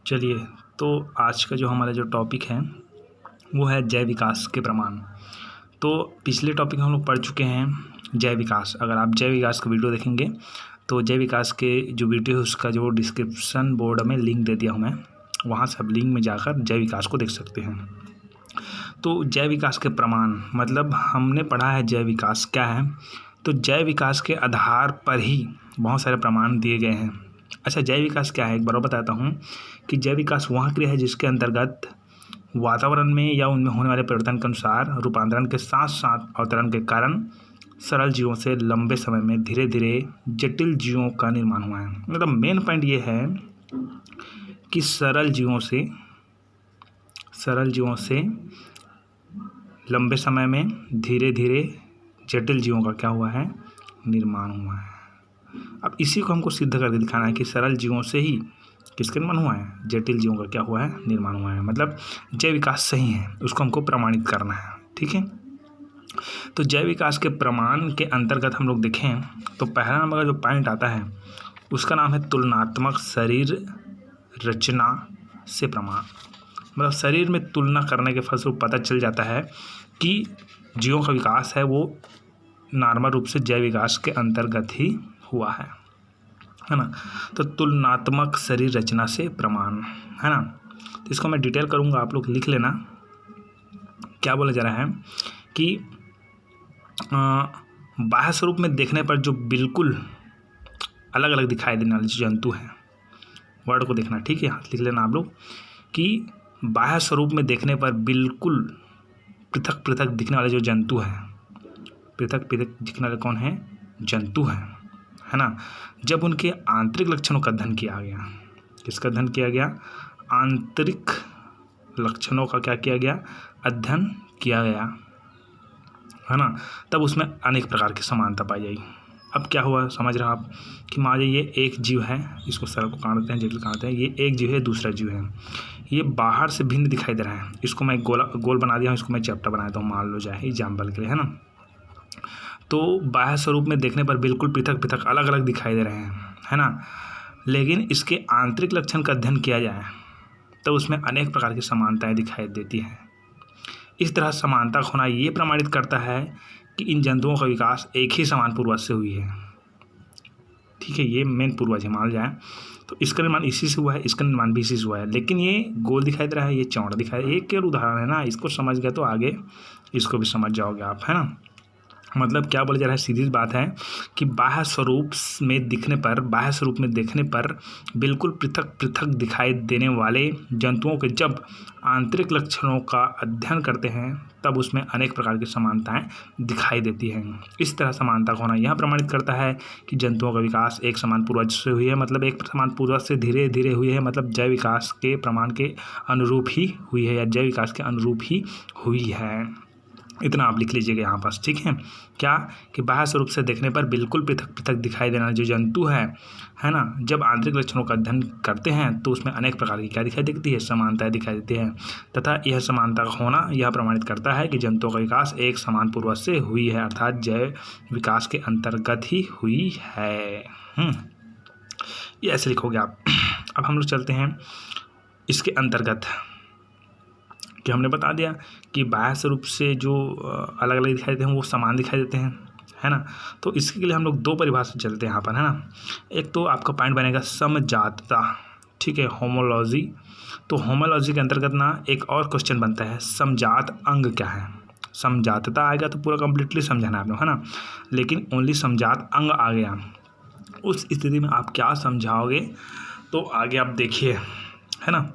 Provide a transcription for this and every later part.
चलिए, तो आज का जो हमारा जो टॉपिक है वो है जय विकास के प्रमाण। तो पिछले टॉपिक हम लोग पढ़ चुके हैं जय विकास। अगर आप जय विकास का वीडियो देखेंगे तो जय विकास के जो वीडियो है उसका जो डिस्क्रिप्शन बोर्ड में लिंक दे दिया हूँ मैं, वहाँ से आप लिंक में जाकर जय विकास को देख सकते हैं। तो जय विकास के प्रमाण मतलब हमने पढ़ा है जय विकास क्या है। तो जय विकास के आधार पर ही बहुत सारे प्रमाण दिए गए हैं। अच्छा, जय विकास क्या है एक बार बताता हूँ कि जय विकास वह क्रिया है जिसके अंतर्गत वातावरण में या उनमें होने वाले परिवर्तन के अनुसार रूपांतरण के साथ साथ अवतरण के कारण सरल जीवों से लंबे समय में धीरे धीरे जटिल जीवों का निर्माण हुआ है। मतलब मेन पॉइंट ये है कि सरल जीवों से लंबे समय में धीरे धीरे जटिल जीवों का क्या हुआ है, निर्माण हुआ है। अब इसी को हमको सिद्ध करके दिखाना है कि सरल जीवों से ही किसका निर्माण हुआ है, जटिल जीवों का क्या हुआ है, निर्माण हुआ है। मतलब जय विकास सही है, उसको हमको प्रमाणित करना है। ठीक है, तो जय विकास के प्रमाण के अंतर्गत हम लोग देखें तो पहला नंबर का जो पॉइंट आता है उसका नाम है तुलनात्मक शरीर रचना से प्रमाण। मतलब शरीर में तुलना करने के फलस्वरूप पता चल जाता है कि जीवों का विकास है वो नॉर्मल रूप से जय विकास के अंतर्गत ही हुआ है ना। तो तुलनात्मक शरीर रचना से प्रमाण है ना। तो इसको मैं डिटेल करूँगा, आप लोग लिख लेना। क्या बोला जा रहा है कि बाह्य स्वरूप में देखने पर जो बिल्कुल अलग अलग दिखाई देने वाले जंतु हैं, वर्ड को देखना, ठीक है, लिख लेना आप लोग कि बाह्य स्वरूप में देखने पर बिल्कुल पृथक पृथक दिखने वाले जो जंतु हैं, पृथक पृथक दिखने वाले कौन है, जंतु हैं, है ना। जब उनके आंतरिक लक्षणों का अध्ययन किया गया, किसका अध्ययन किया गया, आंतरिक लक्षणों का क्या किया गया, अध्ययन किया गया, है ना, तब उसमें अनेक प्रकार की समानता पाई जाएगी। अब क्या हुआ समझ रहे हो आप कि मान लीजिए ये एक जीव है, इसको सरल को काटते हैं, जटिल काटते हैं, ये एक जीव है, दूसरा जीव है, ये बाहर से भिन्न दिखाई दे रहा है। इसको मैं गोल बना दिया हूँ, इसको मैं चैप्टर बना देता हूँ, मान लो जाए एग्जाम्पल के लिए, है ना। तो बाह्य स्वरूप में देखने पर बिल्कुल पृथक पृथक अलग अलग दिखाई दे रहे हैं, है ना। लेकिन इसके आंतरिक लक्षण का अध्ययन किया जाए तो उसमें अनेक प्रकार की समानताएं दिखाई देती हैं। इस तरह समानता का होना ये प्रमाणित करता है कि इन जंतुओं का विकास एक ही समान पूर्वज से हुई है। ठीक है, ये मेन पूर्वज है मान जाए तो इसका निर्माण इसी से हुआ है, इसका निर्माण भी इसी से हुआ है। लेकिन ये गोल दिखाई दे रहा है, ये चौड़ा दिखाई, ये केवल उदाहरण है ना। इसको समझ गए तो आगे इसको भी समझ जाओगे आप, है ना। मतलब क्या बोला जा रहा है, सीधी बात है कि बाह्य स्वरूप में देखने पर बिल्कुल पृथक पृथक दिखाई देने वाले जंतुओं के जब आंतरिक लक्षणों का अध्ययन करते हैं तब उसमें अनेक प्रकार की समानताएं दिखाई देती हैं। इस तरह समानता का होना यह प्रमाणित करता है कि जंतुओं का विकास एक समान पूर्वज से हुई है। मतलब एक समान पूर्वज से धीरे धीरे हुई है, मतलब जय विकास के प्रमाण के अनुरूप ही हुई है या जय विकास के अनुरूप ही हुई है। इतना आप लिख लीजिएगा यहाँ पास, ठीक है। क्या कि बाह्य स्वरूप से देखने पर बिल्कुल पृथक पृथक दिखाई देना जो जंतु है ना, जब आंतरिक लक्षणों का अध्ययन करते हैं तो उसमें अनेक प्रकार की क्या दिखाई देती है, समानताएं दिखाई देती है। तथा यह समानता का होना यह प्रमाणित करता है कि जंतुओं का विकास एक समान पूर्वज से हुई है, अर्थात जय विकास के अंतर्गत ही हुई है। ये ऐसे लिखोगे आप। अब हम लोग चलते हैं इसके अंतर्गत कि हमने बता दिया कि बाह्य स्वरूप से जो अलग अलग दिखाई देते हैं वो समान दिखाई देते हैं, है ना। तो इसके लिए हम लोग दो परिभाषा चलते हैं यहाँ पर, है ना। एक तो आपका पॉइंट बनेगा समजातता, ठीक है, होमोलॉजी। तो होमोलॉजी के अंतर्गत ना एक और क्वेश्चन बनता है, समजात अंग क्या है। समजातता आएगा तो पूरा कंप्लीटली समझाना आप लोग, है ना। लेकिन ओनली समजात अंग आ गया, उस स्थिति में आप क्या समझाओगे तो आगे आप देखिए, है ना।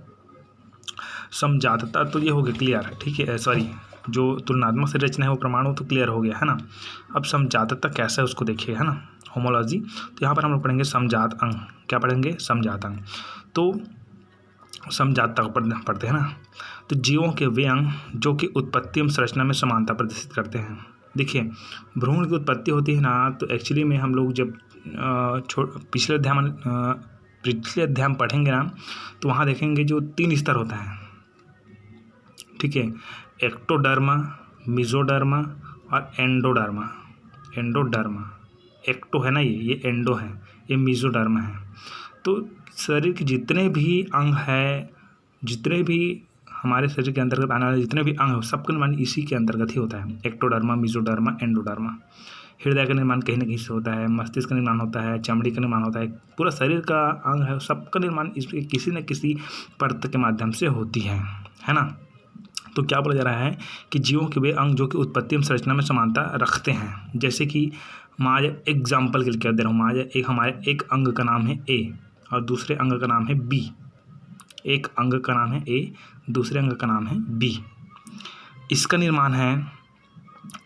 समजातता तो ये हो गया क्लियर, ठीक है, सॉरी जो तुलनात्मक से रचना है वो प्रमाण हो तो क्लियर हो गया, है ना। अब समजातता कैसा है उसको देखिए, है ना, होमोलॉजी। तो यहाँ पर हम लोग पढ़ेंगे समजात अंग। क्या पढ़ेंगे, समजात अंग। तो समजातता पढ़ते हैं ना। तो जीवों के वे अंग जो कि उत्पत्ति एवं संरचना में समानता प्रदर्शित करते हैं। देखिए भ्रूण की उत्पत्ति होती है ना, तो एक्चुअली में हम लोग जब पिछले अध्याय में पढ़ेंगे ना तो वहाँ देखेंगे जो 3 स्तर होता है, ठीक है, एक्टोडर्मा, मिजोडर्मा और एंडोडर्मा। एक्टो है ना, ये एंडो है, ये मिजोडर्मा है। तो शरीर के जितने भी अंग हैं, जितने भी हमारे शरीर के अंतर्गत आने वाले जितने भी अंग हैं, सबका निर्माण इसी के अंतर्गत ही होता है। एक्टोडर्मा, मेसोडर्मा, एंडोडर्मा। हृदय का निर्माण कहीं ना कहीं से होता है, मस्तिष्क का निर्माण होता है, चमड़ी का निर्माण होता है, पूरा शरीर का अंग है, सबका निर्माण इसके किसी न किसी परत के माध्यम से होती है ना। तो क्या बोला जा रहा है कि जीवों के वे अंग जो कि उत्पत्ति एवं संरचना में समानता रखते हैं। जैसे कि मान एग्जाम्पल के लिए क्या दे रहा हूँ, मान एक हमारे एक अंग का नाम है ए और दूसरे अंग का नाम है बी। एक अंग का नाम है ए, दूसरे अंग का नाम है बी। इसका निर्माण है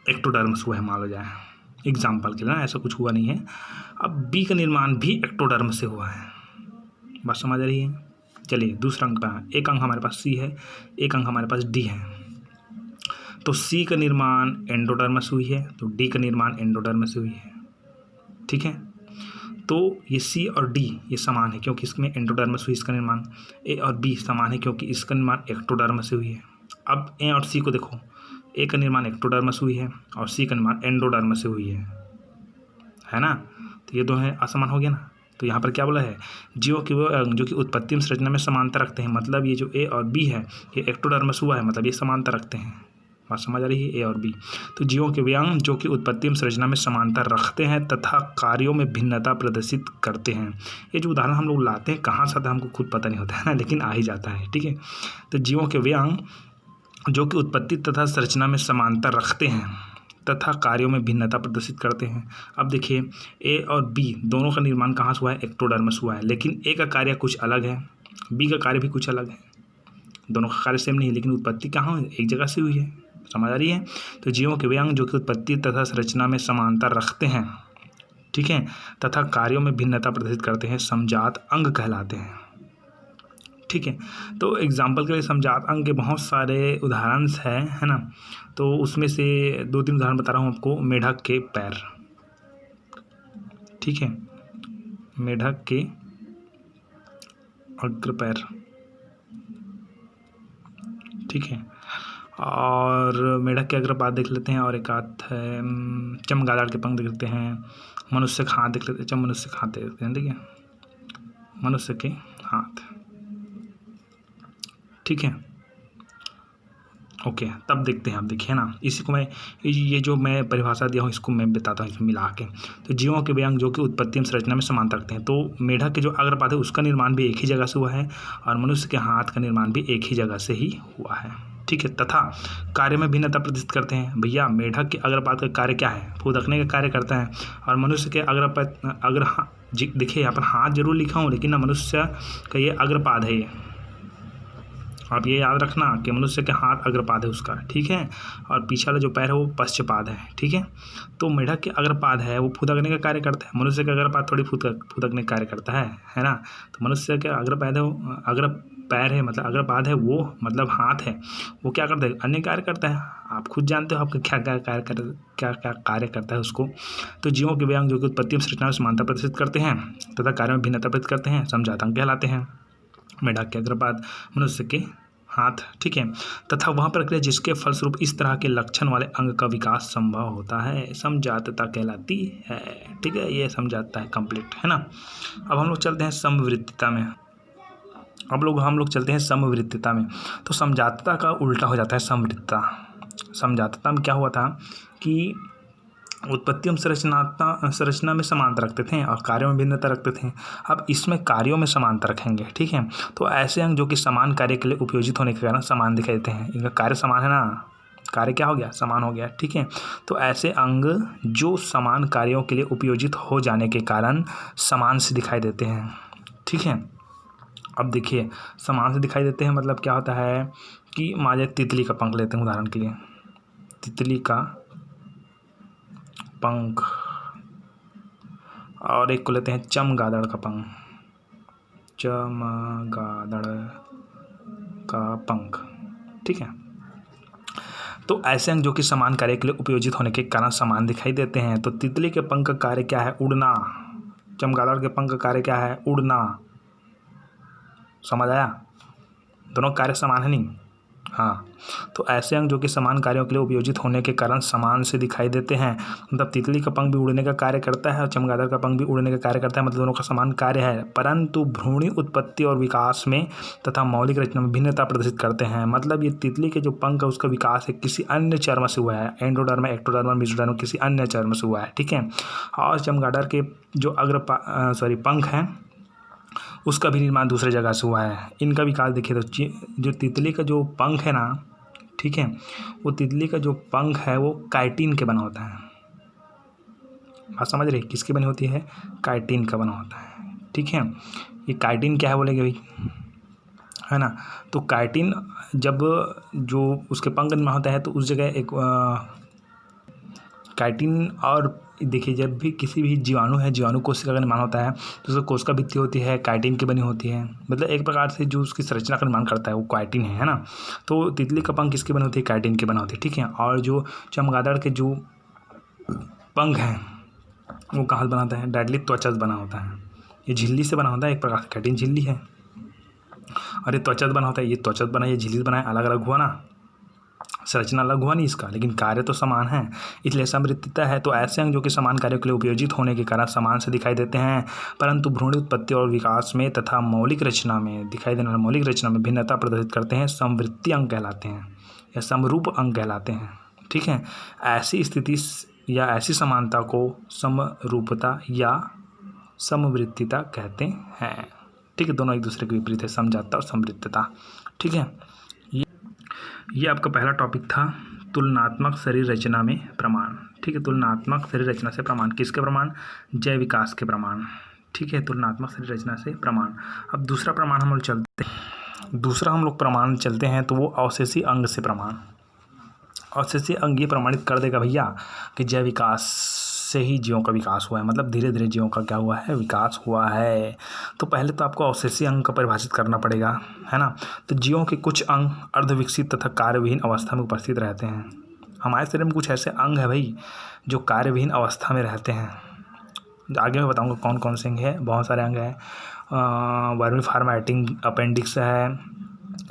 एक्टोडर्म से हुआ है, मान लो जाए एग्जाम्पल के लिए ना, ऐसा कुछ हुआ नहीं है। अब बी का निर्माण भी एक्टोडर्म से हुआ है, बात समझ आ रही है। चलिए दूसरा अंग का, एक अंग हमारे पास सी है, एक अंग हमारे पास डी है। तो सी का निर्माण एंडोडर्म से हुई है, तो डी का निर्माण एंडोडर्म से हुई है। ठीक है, तो ये सी और डी ये समान है क्योंकि इसमें एंडोडर्म से हुई इसका निर्माण। ए और बी समान है क्योंकि इसका निर्माण एक्टोडर्म से हुई है। अब ए और सी को देखो, ए का निर्माण एक्टोडर्म से हुई है और सी का निर्माण एंडोडर्म से हुई है ना। तो ये दोनों असमान हो गया ना। तो यहाँ पर क्या बोला है, जीवों के वो अंग जो कि उत्पत्ति में संरचना में समानता रखते हैं, मतलब ये जो ए और बी है ये एक्टोडर्म से हुआ है, मतलब ये समानता रखते हैं। बात समझ आ रही है, ए और बी। तो जीवों के वे अंग जो कि उत्पत्ति में संरचना में समानता रखते हैं तथा कार्यों में भिन्नता प्रदर्शित करते हैं। ये जो उदाहरण हम लोग लाते हैं कहाँ से आता है हमको खुद पता नहीं होता है ना, लेकिन आ ही जाता है। ठीक है, तो जीवों के वे अंग जो कि उत्पत्ति तथा संरचना में समानता रखते हैं तथा कार्यों में भिन्नता प्रदर्शित करते हैं। अब देखिए ए और बी दोनों का निर्माण कहाँ से हुआ है, एक्टोडर्म से हुआ है, लेकिन ए का कार्य कुछ अलग है, बी का कार्य भी कुछ अलग है। दोनों का कार्य सेम नहीं है, लेकिन उत्पत्ति कहाँ हुई, एक जगह से हुई है। समझ आ रही है। तो जीवों के वे अंग जो कि उत्पत्ति तथा संरचना में समानता रखते हैं, ठीक है, तथा कार्यों में भिन्नता प्रदर्शित करते हैं, समजात अंग कहलाते हैं। ठीक है, तो एग्जाम्पल के लिए समजात अंग के बहुत सारे उदाहरण है ना। तो उसमें से 2-3 उदाहरण बता रहा हूँ आपको। मेढक के पैर, ठीक है, मेढक के अग्र पैर, ठीक है, और मेढक के अग्रपाद देख लेते हैं, और एक आध है चमगादड़ के पंख देख लेते हैं, मनुष्य के हाथ देख लेते हैं, मनुष्य के हाथ देख लेते हैं, ठीक है, मनुष्य के हाथ, ठीक है, ओके। तब देखते हैं, आप देखिए ना, इसी को मैं ये जो मैं परिभाषा दिया हूँ इसको मैं बताता हूँ इसमें मिला के। तो जीवों के वे अंग जो कि उत्पत्ति में संरचना में समानता रखते हैं, तो मेढक के जो अग्रपाद है उसका निर्माण भी एक ही जगह से हुआ है और मनुष्य के हाथ का निर्माण भी एक ही जगह से ही हुआ है। ठीक है, तथा कार्य में भिन्नता प्रदर्शित करते हैं। भैया मेढक के अग्रपाद का कार्य क्या है, फूदकने का कार्य करता है, और मनुष्य के अग्रपाद देखिए यहाँ पर हाथ जरूर लिखा हूँ, लेकिन ना मनुष्य का ये अग्रपाद है, ये आप ये याद रखना कि मनुष्य के हाथ अग्रपाद है उसका, ठीक है, और पीछे वाला जो पैर है वो पश्चपाद है। ठीक है, तो मेढक के अग्रपाद है वो फूदकने का कार्य करता है, मनुष्य का अग्रपाद थोड़ी फूदकने का कार्य करता है ना। तो मनुष्य के अग्रपाद है वो अग्र पैर है, मतलब अग्रपाद है वो मतलब हाथ है, वो क्या करता है, अन्य कार्य करता है। आप खुद जानते हो आपका क्या क्या कार्य करता है उसको। तो जीवों के वे अंग जो कि उत्पत्ति में संरचना में समानता प्रदर्शित करते हैं तथा कार्य में भिन्नता प्रदर्शित करते हैं, समजात अंग कहलाते हैं। मेढक के अग्रपाद, मनुष्य के हाथ, ठीक है, तथा वह प्रक्रिया जिसके फलस्वरूप इस तरह के लक्षण वाले अंग का विकास संभव होता है, समजातता कहलाती है। ठीक है, ये समझाता है कंप्लीट, है ना। अब हम लोग चलते हैं समवृत्तता में। हम लोग चलते हैं समवृत्तता में। तो समजातता का उल्टा हो जाता है समवृत्तता। समजातता में क्या हुआ था कि उत्पत्ति एवं संरचना में समानता रखते थे और कार्यों में भिन्नता रखते थे। अब इसमें कार्यों में समानता रखेंगे, ठीक है। तो ऐसे अंग जो कि समान कार्य के लिए उपयोजित होने के कारण समान दिखाई देते हैं, इनका कार्य समान है ना, कार्य क्या हो गया, समान हो गया, ठीक है। तो ऐसे अंग जो समान कार्यों के लिए उपयोजित हो जाने के कारण समान से दिखाई देते हैं, ठीक है। अब देखिए समान से दिखाई देते हैं मतलब क्या होता है कि मान लीजिए तितली का पंख लेते हैं उदाहरण के लिए, तितली का पंख, और एक को लेते हैं चमगादड़ का पंख, चमगादड़ का पंख, ठीक है। तो ऐसे अंग जो कि समान कार्य के लिए उपयोजित होने के कारण समान दिखाई देते हैं। तो तितली के पंख का कार्य क्या है, उड़ना, चमगादड़ के पंख का कार्य क्या है, उड़ना। समझ आया, दोनों कार्य समान है नहीं, हाँ, तो ऐसे अंग जो कि समान कार्यों के लिए उपयोजित होने के कारण समान से दिखाई देते हैं। मतलब तितली का पंख भी उड़ने का कार्य करता है और चमगादड़ का पंख भी उड़ने का कार्य करता है, मतलब दोनों का समान कार्य है, परंतु भ्रूणी उत्पत्ति और विकास में तथा मौलिक रचना में भिन्नता प्रदर्शित करते हैं। मतलब ये तितली के जो पंख है उसका विकास है किसी अन्य चर्म से हुआ है, एंडोडर्म, एक्टोडर्म, मेसोडर्म, किसी अन्य चर्म से हुआ है, ठीक है। और चमगादड़ के जो पंख हैं उसका भी निर्माण दूसरे जगह से हुआ है। इनका विकास देखिए तो जो तितली का जो पंख है ना, ठीक है, वो तितली का जो पंख है वो काइटिन के बना होता है। बात समझ रहे, किसकी बनी होती है? काइटिन का बना होता है, ठीक है। ये काइटिन क्या है बोलेंगे भाई, है ना। तो काइटिन जब जो उसके पंख निर्माण होता है तो उस जगह एक काइटिन, और देखिए जब भी किसी भी जीवाणु कोशिका का निर्माण होता है तो उसका कोशिका भित्ति होती है काइटिन की बनी होती है। मतलब एक प्रकार से जो उसकी संरचना का निर्माण करता है वो काइटिन है ना। तो तितली का पंख किसकी बनी होती है? काइटिन की बना होती है, ठीक है। और जो चमगादड़ के जो पंख हैं वो कहाँ से बनाता है? डायरेक्टली त्वचा से बना होता है। ये झिल्ली से बना होता है, एक प्रकार से काइटिन झिल्ली है। और ये त्वचा से बना होता है, ये त्वचा से बना, ये झिल्ली से बना है, अलग अलग हुआ ना, संरचना अलग हुआ नहीं इसका, लेकिन कार्य तो समान है, इसलिए समवृत्तिता है। तो ऐसे अंग जो कि समान कार्यों के लिए उपयोजित होने के कारण समान से दिखाई देते हैं, परंतु भ्रूण उत्पत्ति और विकास में तथा मौलिक रचना में दिखाई देने वाली मौलिक रचना में भिन्नता प्रदर्शित करते हैं, समवृत्ति अंग कहलाते हैं या समरूप अंग कहलाते हैं, ठीक है। ऐसी स्थिति या ऐसी समानता को समरूपता या समवृत्तिता कहते हैं, ठीक है। दोनों एक दूसरे के विपरीत है, समजाता और समवृत्तिता, ठीक है। ये आपका पहला टॉपिक था तुलनात्मक शरीर रचना में प्रमाण, ठीक है। तुलनात्मक शरीर रचना से प्रमाण, किसके प्रमाण? जैव विकास के प्रमाण, ठीक है। तुलनात्मक शरीर रचना से प्रमाण। अब दूसरा प्रमाण हम लोग प्रमाण चलते हैं तो वो अवशेषी अंग से प्रमाण। अवशेषी अंग ये प्रमाणित कर देगा भैया कि जैव विकास से ही जीवों का विकास हुआ है, मतलब धीरे धीरे जीवों का क्या हुआ है? विकास हुआ है। तो पहले तो आपको अवशेषी अंग का परिभाषित करना पड़ेगा, है ना। तो जीवों के कुछ अंग अर्धविकसित तथा कार्यविहीन अवस्था में उपस्थित रहते हैं। हमारे शरीर में कुछ ऐसे अंग है भाई जो कार्यविहीन अवस्था में रहते हैं। आगे मैं बताऊँगा कौन कौन से अंग है, बहुत सारे अंग हैं। वर्मीफार्म अपेंडिक्स है,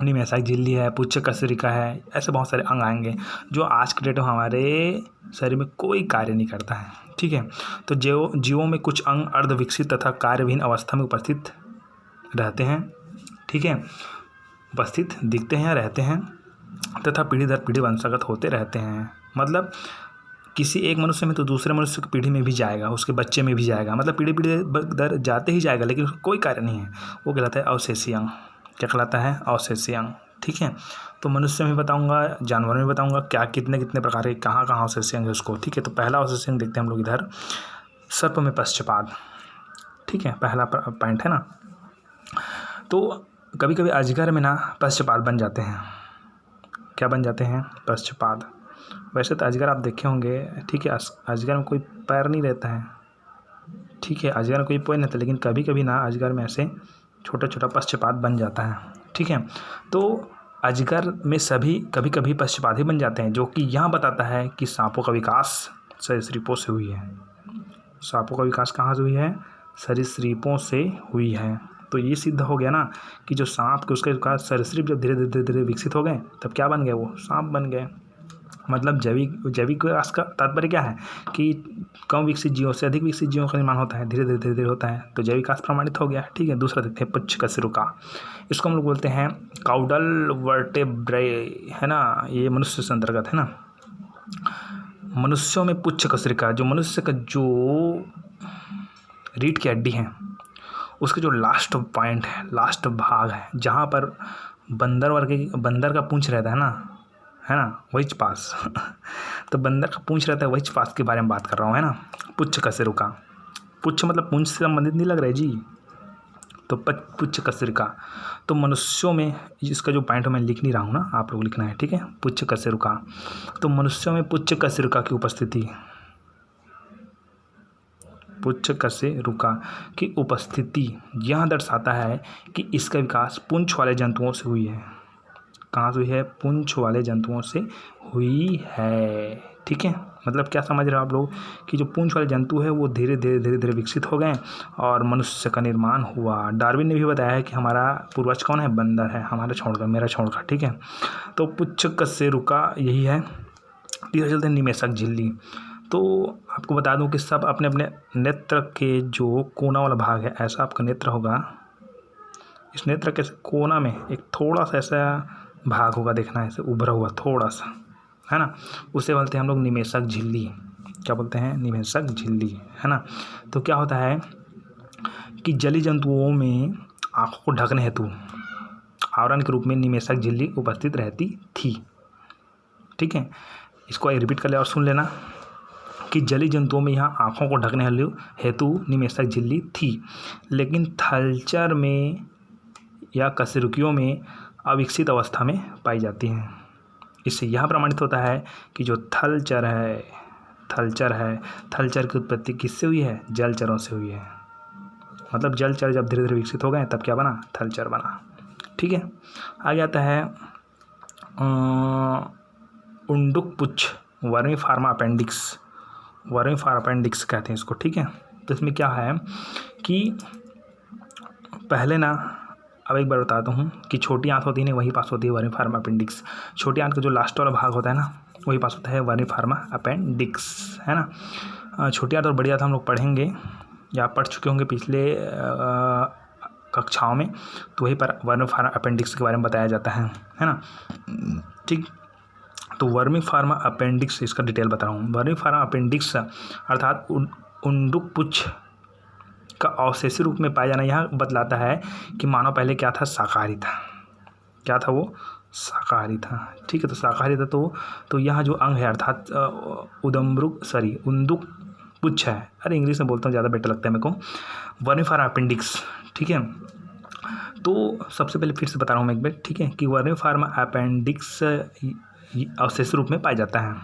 निमेशाक झिल्ली है, पुच्छ कशेरुका है, ऐसे बहुत सारे अंग आएंगे जो आज के डेट में हमारे शरीर में कोई कार्य नहीं करता है, ठीक है। तो जीवों में कुछ अंग अर्धविकसित तथा कार्यविहीन अवस्था में उपस्थित रहते हैं, ठीक है, उपस्थित दिखते हैं, रहते हैं तथा पीढ़ी दर पीढ़ी वंशागत होते रहते हैं। मतलब किसी एक मनुष्य में तो दूसरे मनुष्य की पीढ़ी में भी जाएगा, उसके बच्चे में भी जाएगा, मतलब पीढ़ी दर जाते ही जाएगा, लेकिन कोई कार्य नहीं है। वो कहलाता है अवशेषी अंग। क्या कहलाता है? अवशेषी अंग, ठीक है। तो मनुष्य में बताऊंगा, जानवर में बताऊंगा क्या कितने कितने प्रकार के कहाँ कहाँ अवशेषी अंग है उसको, ठीक है। तो पहला अवशेषी अंग देखते हैं हम लोग इधर, सर्प में पश्चपाद, ठीक है, पहला पॉइंट है ना। तो कभी कभी अजगर में ना पश्चपाद बन जाते हैं। क्या बन जाते हैं? पश्चपाद। वैसे तो अजगर आप देखे होंगे, ठीक है, अजगर में कोई पैर नहीं रहता है, ठीक है, अजगर में कोई पैर नहीं रहता, लेकिन कभी कभी ना अजगर में ऐसे छोटा छोटा पश्चपाद बन जाता है, ठीक है। तो अजगर में सभी कभी कभी पश्चपाद ही बन जाते हैं, जो कि यहाँ बताता है कि सांपों का विकास सरीसृपों से हुई है। सांपों का विकास कहाँ से हुई है? सरीसृपों से हुई है। तो ये सिद्ध हो गया ना कि जो सांप के उसके विकास सरीसृप जब धीरे धीरे धीरे विकसित हो गए तब क्या बन गए? वो सांप बन गए। मतलब जैविक विकास का तात्पर्य क्या है कि कम विकसित जीवों से अधिक विकसित जीवों का निर्माण होता है, धीरे धीरे होता है, तो जैविक विकास प्रमाणित हो गया, ठीक है। दूसरा देखते हैं पुच्छ कशेरुका। इसको हम लोग बोलते हैं काउडल वर्टेब्रे, है ना, ये मनुष्य से अंतर्गत है ना। मनुष्यों में पुच्छ कशेरुका, जो मनुष्य का जो रीढ़ की हड्डी है उसके जो लास्ट पॉइंट है, लास्ट भाग है, जहाँ पर बंदर का पूंछ रहता है ना, वही पास तो बंदर का पूंछ रहता है, वही पास के बारे में बात कर रहा हूँ, है ना। पुच्छ कशेरुका, पुच्छ मतलब पूंछ से संबंधित नहीं लग रहा है जी, तो पुच्छ कशेरुका। तो मनुष्यों में इसका जो पॉइंट मैं लिख नहीं रहा हूँ ना, आप लोग लिखना है, ठीक है। पुच्छ कशेरुका, तो मनुष्यों में पुच्छ कशेरुका की उपस्थिति, पुच्छ कशेरुका की उपस्थिति यह दर्शाता है कि इसका विकास पूंछ वाले जंतुओं से हुई है। कहाँ से हुई है? पूंछ वाले जंतुओं से हुई है, ठीक है। मतलब क्या समझ रहे हो आप लोग कि जो पूंछ वाले जंतु है वो धीरे धीरे विकसित हो गए और मनुष्य का निर्माण हुआ। डार्विन ने भी बताया है कि हमारा पूर्वज कौन है, बंदर है, हमारा छोड़कर मेरा छोड़कर, ठीक है। तो पुच्छ कशेरुका का यही है। तीसरा चलते हैं निमेषक झिल्ली। तो आपको बता दूं कि सब अपने अपने नेत्र के जो कोना वाला भाग है, ऐसा आपका नेत्र होगा, इस नेत्र के कोना में एक थोड़ा सा ऐसा भाग होगा, देखना है ऐसे उभरा हुआ थोड़ा सा, है ना, उसे बोलते हैं हम लोग निमेषक झिल्ली। क्या बोलते हैं, निमेषक झिल्ली, है ना। तो क्या होता है कि जलीय जंतुओं में आँखों को ढकने हेतु आवरण के रूप में निमेषक झिल्ली उपस्थित रहती थी, ठीक है। इसको एक रिपीट कर ले और सुन लेना कि जलीय जंतुओं में यहाँ आँखों को ढकने हेतु निमेषक झिल्ली थी, लेकिन थलचर में या कशेरुकियों में अविकसित अवस्था में पाई जाती हैं। इससे यह प्रमाणित होता है कि जो थलचर है, थलचर की उत्पत्ति किससे हुई है, जलचरों से हुई है। मतलब जलचर जब धीरे धीरे विकसित हो गए तब क्या बना, थलचर बना, ठीक है। आगे आता है उंडुक पुच्छ, वर्मीफार्मा अपेंडिक्स, वर्मीफार्मा अपेंडिक्स कहते हैं इसको, ठीक है। तो इसमें क्या है कि पहले ना, अब एक बार बताता हूँ कि छोटी आंत होती है ना, वही पास होती है वर्मीफार्मा अपेंडिक्स। छोटी आंत का जो लास्ट वाला भाग होता है ना, वही पास होता है वर्मीफार्मा अपेंडिक्स, है ना। छोटी आंत और बड़ी आंत हम लोग पढ़ेंगे या पढ़ चुके होंगे पिछले कक्षाओं में, तो वहीं पर वर्मीफार्मा अपेंडिक्स के बारे में बताया जाता है ना, ठीक। तो वर्मीफार्मा अपेंडिक्स, इसका डिटेल बता रहा हूँ। वर्मीफार्मा अपेंडिक्स अर्थात उंडुक पुच्छ का अवशेषी रूप में पाया जाना यह बतलाता है कि मानव पहले क्या था, शाकाहारी था। क्या था वो, शाकाहारी था, ठीक है। तो शाकाहारी था तो यह जो अंग है अर्थात उंडुक पुच्छ है, अरे इंग्लिश में बोलता हूँ ज़्यादा बेटर लगता है मेरे को, वर्मीफार्मा अपेंडिक्स, ठीक है। तो सबसे पहले फिर से बता रहा हूँ मैं एक बार, ठीक है, कि वर्मीफार्मा अपेंडिक्स अवशेषी रूप में पाया जाता है।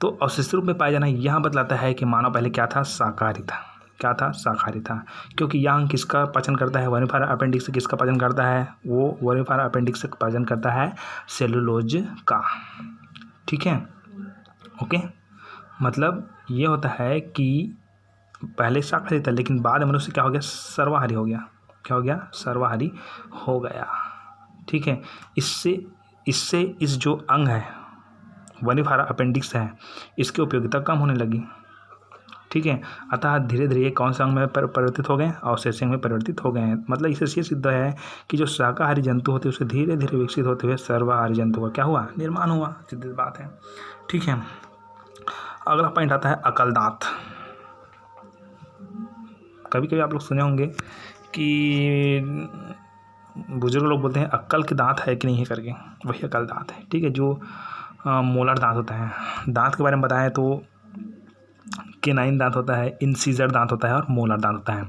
तो अवशेषी रूप में पाया जाना यह बतलाता है कि मानव पहले क्या था, शाकाहारी था। क्या था, शाकाहारी था, क्योंकि यह अंग किसका पाचन करता है, वर्मीफार्मा अपेंडिक्स से किसका पाचन करता है, वो वर्मीफार्मा अपेंडिक्स से पाचन करता है सेलुलोज का, ठीक है, ओके। मतलब ये होता है कि पहले शाकाहारी था, लेकिन बाद में मनुष्य क्या हो गया, सर्वाहारी हो गया। क्या हो गया, सर्वाहारी हो गया, ठीक है। इससे इस जो अंग है वर्मीफार्मा अपेंडिक्स है, इसकी उपयोगिता कम होने लगी, ठीक है। अतः धीरे धीरे ये कौन सा अंग में परिवर्तित हो गए, अवशेषी अंग में परिवर्तित हो गए हैं। मतलब इससे ये सिद्ध है कि जो शाकाहारी जंतु होते हैं उससे धीरे धीरे विकसित होते हुए सर्वाहारी जंतु का क्या हुआ, निर्माण हुआ, सिद्ध बात है, ठीक है। अगला पॉइंट आता है अकल दांत। कभी कभी आप लोग सुने होंगे कि बुजुर्ग लोग बोलते हैं अक्ल के दांत है कि नहीं है करके, वही अकल दांत है, ठीक है। जो मोलर दांत होता है, दांत के बारे में बताएं तो केनाइन दांत होता है, इंसीजर दांत होता है और मोलर दांत होता है।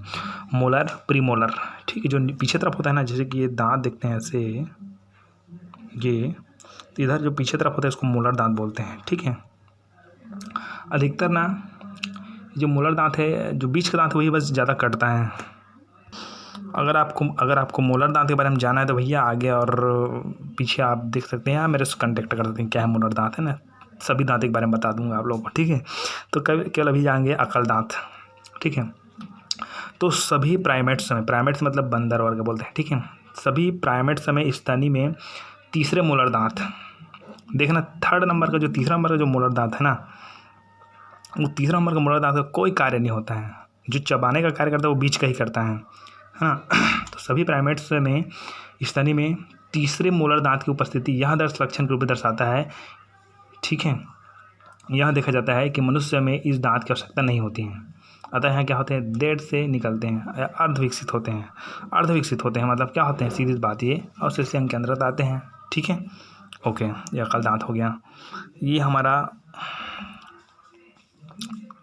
मोलर, प्रीमोलर, ठीक है, जो पीछे तरफ होता है ना, जैसे कि ये दांत देखते हैं ऐसे, ये तो इधर जो पीछे तरफ होता है इसको मोलर दांत बोलते हैं, ठीक है। अधिकतर ना जो मोलर दांत है, जो बीच का दांत है वही बस ज़्यादा कटता है। अगर आपको मोलर दांत के बारे में जानना है तो भैया आगे और पीछे आप देख सकते हैं, या मेरे से कॉन्टेक्ट कर सकते हैं, क्या है मोलर दांत, है ना, सभी दांत के बारे में बता दूंगा आप लोगों को, ठीक है। तो केवल अभी जाएंगे अकल दांत, ठीक है। तो सभी प्राइमेट्स मतलब बंदर वर्ग बोलते हैं, ठीक है। सभी प्राइमेट्स में स्तनी में तीसरे मोलर दांत, देखना तीसरा नंबर का जो मोलर दांत है ना, वो तीसरा नंबर का मोलर दांत का कोई कार्य नहीं होता है, जो चबाने का कार्य करता है वो बीच का ही करता है ना। तो सभी प्राइमेट्स में स्तनी में तीसरे मोलर दांत की उपस्थिति यह लक्षण के रूप में दर्शाता है, ठीक है। यह देखा जाता है कि मनुष्य में इस दांत की आवश्यकता नहीं होती है, अतः यहाँ क्या होते हैं, देर से निकलते हैं, अर्धविकसित होते हैं, मतलब क्या होते हैं, सीधी बात ये अवशेषी अंग के अंतर्गत आते हैं, ठीक है, ओके। ये अकल दांत हो गया। ये हमारा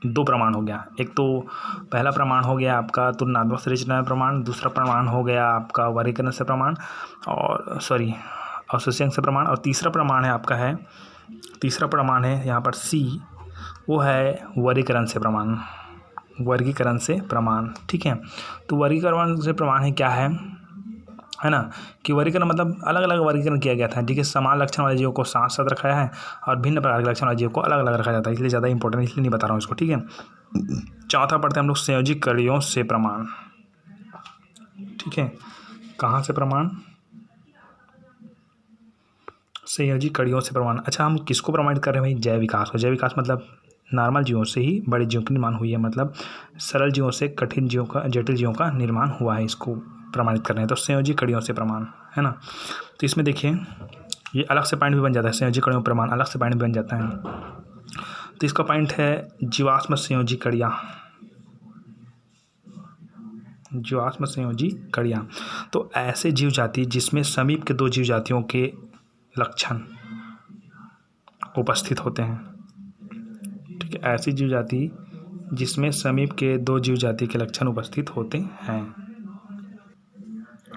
2 प्रमाण हो गया। एक तो पहला प्रमाण हो गया आपका तुलनात्मक संरचना प्रमाण, दूसरा प्रमाण हो गया आपका वर्गीकरण से प्रमाण और अवशेषी अंग से प्रमाण, और तीसरा प्रमाण है यहाँ पर C, वो है वर्गीकरण से प्रमाण, ठीक है। तो वर्गीकरण से प्रमाण है क्या है है ना, कि वर्गीकरण मतलब अलग अलग वर्गीकरण किया गया था। ठीक है, समान लक्षण वाले जीवों को साथ साथ रखा है और भिन्न प्रकार के लक्षण वाले जीवों को अलग अलग रखा जाता है, इसलिए ज़्यादा इंपॉर्टेंट इसलिए नहीं बता रहा हूँ इसको। ठीक है, चौथा पढ़ते हैं हम लोग संयोजी कड़ियों से प्रमाण। ठीक है, कहाँ से प्रमाण? संयोजी कड़ियों से प्रमाण। अच्छा, हम किसको प्रमाणित कर रहे हैं भाई? जैव विकास हो। जैव विकास मतलब नॉर्मल जीवों से ही बड़े जीवों का निर्माण हुई है, मतलब सरल जीवों से कठिन जीवों का, जटिल जीवों का निर्माण हुआ है, इसको प्रमाणित कर रहे हैं। तो संयोजी कड़ियों से प्रमाण, है ना। तो इसमें देखिए ये अलग से पॉइंट भी बन जाता है, संयोजी कड़ियों प्रमाण अलग से पॉइंट भी बन जाता है। तो इसका पॉइंट है जीवाश्म संयोजी कड़ियाँ, जीवाश्म संयोजी कड़ियाँ। तो ऐसे जीव जाति जिसमें समीप के दो जीव जातियों के लक्षण उपस्थित होते हैं। ठीक है, ऐसी जीव जाति जिसमें समीप के दो जीव जाति के लक्षण उपस्थित होते हैं।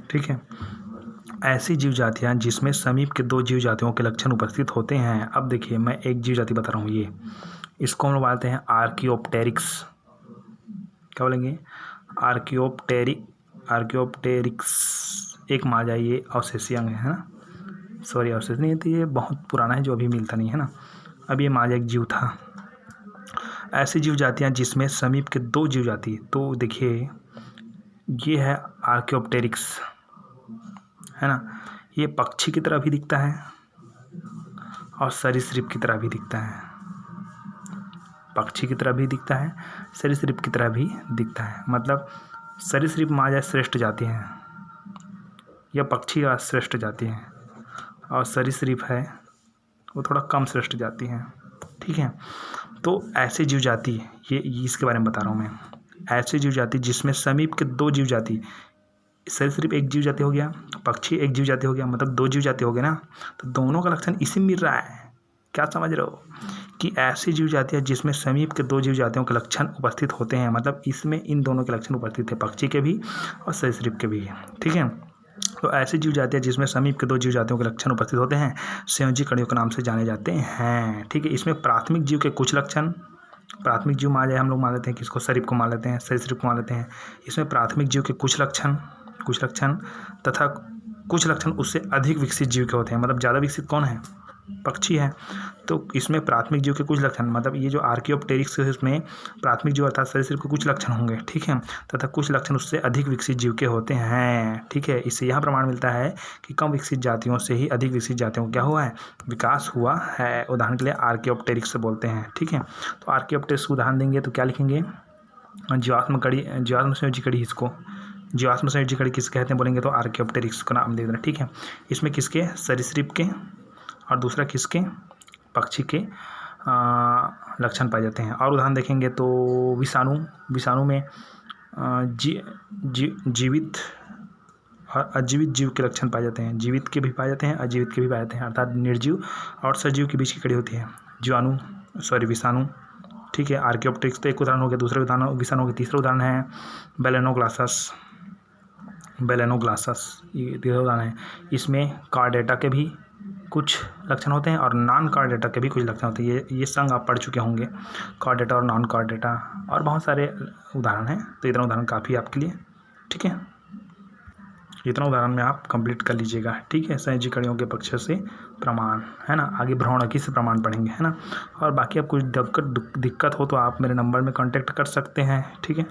ठीक है, ऐसी जीव जातियाँ जिसमें समीप के दो जीव जातियों के लक्षण उपस्थित होते हैं। अब देखिए मैं एक जीव जाति बता रहा हूँ, ये इसको हम लोग बोलते हैं आर्कियोप्टेरिक्स। क्या बोलेंगे? आर्कियोप्टेरिक्स। एक माजा ये अवशेषीय अंग है ना, सॉरी अवशेष नहीं है, तो ये बहुत पुराना है जो अभी मिलता नहीं है ना। अब ये माजा एक जीव था। ऐसी जीव जातियाँ जिसमें समीप के दो जीव जाति, तो देखिए ये है आर्कियोप्टेरिक्स, है ना। ये पक्षी की तरह भी दिखता है और सरीसृप की तरह भी दिखता है। पक्षी की तरह भी दिखता है, सरीसृप की तरह भी दिखता है। मतलब सरीसृप माजा श्रेष्ठ जाति है, यह पक्षी का श्रेष्ठ जाति है, और सरीसृप है वो थोड़ा कम श्रेष्ठ जाति है। ठीक है, तो ऐसे जीव जाति, ये इसके बारे में बता रहा हूँ मैं। ऐसे जीव जाति जिसमें समीप के दो जीव जाति, सरीसृप एक जीव जाति हो गया, पक्षी एक जीव जाति हो गया, मतलब दो जीव जाति हो गए ना, तो दोनों का लक्षण इसी में मिल रहा है। क्या समझ रहे हो? कि ऐसी जीव जातियाँ जिसमें समीप के दो जीव जातियों के लक्षण उपस्थित होते हैं, मतलब इसमें इन दोनों के लक्षण उपस्थित है, पक्षी के भी और सरीसृप के भी। ठीक है, तो ऐसी जीव जातियाँ जिसमें समीप के दो जीव जातियों के लक्षण उपस्थित होते हैं संयोजी कड़ियों के नाम से जाने जाते हैं। ठीक है, इसमें प्राथमिक जीव के कुछ लक्षण, प्राथमिक जीव मान जाए हम लोग मान लेते हैं किसको, सरीप को मान लेते हैं, सरीसृप को मान लेते हैं। इसमें प्राथमिक जीव के कुछ लक्षण तथा कुछ लक्षण उससे अधिक विकसित जीव के होते हैं, मतलब ज़्यादा विकसित कौन है? पक्षी है। तो इसमें प्राथमिक जीव के कुछ लक्षण, मतलब ये जो आर्कियोप्टेरिक्स है इसमें प्राथमिक जीव अर्थात सरीसृप के कुछ लक्षण होंगे। ठीक है, तथा कुछ लक्षण उससे अधिक विकसित जीव के होते हैं। ठीक है, इससे यह प्रमाण मिलता है कि कम विकसित जातियों से ही अधिक विकसित जातियों को क्या हुआ है? विकास हुआ है। उदाहरण के लिए आर्कियोप्टेरिक्स से बोलते हैं। ठीक है, तो आर्कियोप्टेरिक्स उदाहरण देंगे तो क्या लिखेंगे? जीवाश्म संयोजी कड़ी, इसको जीवाश्म संयोजी कड़ी किस कहते हैं बोलेंगे तो आर्कियोप्टेरिक्स का नाम दे देना। ठीक है, इसमें किसके? सरीसृप के, और दूसरा किसके? पक्षी के लक्षण पाए जाते हैं। और उदाहरण देखेंगे तो विषाणु में जीवित और अजीवित जीव के लक्षण पाए जाते हैं। जीवित के भी पाए जाते हैं, अजीवित के भी पाए जाते हैं, अर्थात निर्जीव और सजीव के बीच की कड़ी होती है विषाणु। ठीक है, आर्कियोप्टेरिक्स तो एक उदाहरण हो गया। दूसरा उदाहरण विषाणु का तीसरा उदाहरण है बेलेनोग्लासस, ये तीसरा उदाहरण है। इसमें कार्डेटा के भी कुछ लक्षण होते हैं और नॉन कार्डेटा के भी कुछ लक्षण होते हैं। ये संग आप पढ़ चुके होंगे, कार्डेटा और नॉन कार्डेटा, और बहुत सारे उदाहरण हैं। तो इतना उदाहरण काफ़ी आपके लिए। ठीक है, इतना उदाहरण में आप कंप्लीट कर लीजिएगा। ठीक है, संयोजी कड़ियों के पक्ष से प्रमाण, है ना। आगे भ्रौणकी से प्रमाण पढ़ेंगे, है ना। और बाकी आप कुछ दिक्कत हो तो आप मेरे नंबर में कांटेक्ट कर सकते हैं। ठीक है।